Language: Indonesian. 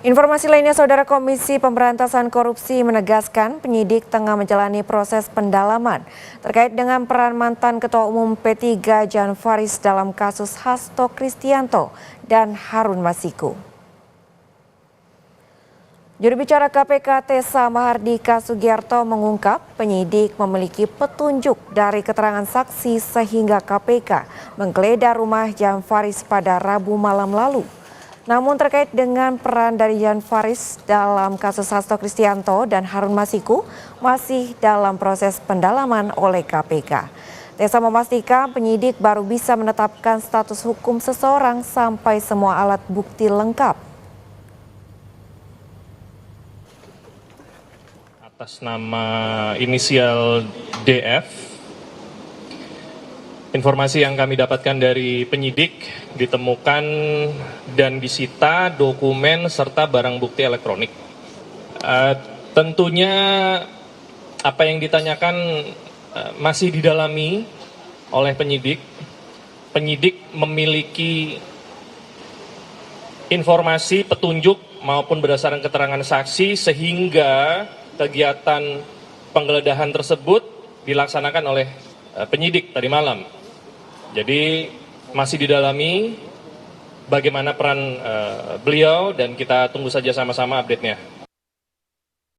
Informasi lainnya, Saudara, Komisi Pemberantasan Korupsi menegaskan penyidik tengah menjalani proses pendalaman terkait dengan peran mantan Ketua Umum P3 Jan Faridz dalam kasus Hasto Kristianto dan Harun Masiku. Juru bicara KPK Tessa Mahardika Sugiarto mengungkap penyidik memiliki petunjuk dari keterangan saksi sehingga KPK menggeledah rumah Jan Faridz pada Rabu malam lalu. Namun terkait dengan peran dari Jan Faridz dalam kasus Hasto Kristianto dan Harun Masiku masih dalam proses pendalaman oleh KPK. Tessa memastikan penyidik baru bisa menetapkan status hukum seseorang sampai semua alat bukti lengkap. Atas nama inisial DF, informasi yang kami dapatkan dari penyidik ditemukan dan disita dokumen serta barang bukti elektronik. Tentunya apa yang ditanyakan masih didalami oleh penyidik. Penyidik memiliki informasi, petunjuk maupun berdasarkan keterangan saksi sehingga kegiatan penggeledahan tersebut dilaksanakan oleh penyidik tadi malam. Jadi masih didalami bagaimana peran beliau dan kita tunggu saja sama-sama update-nya.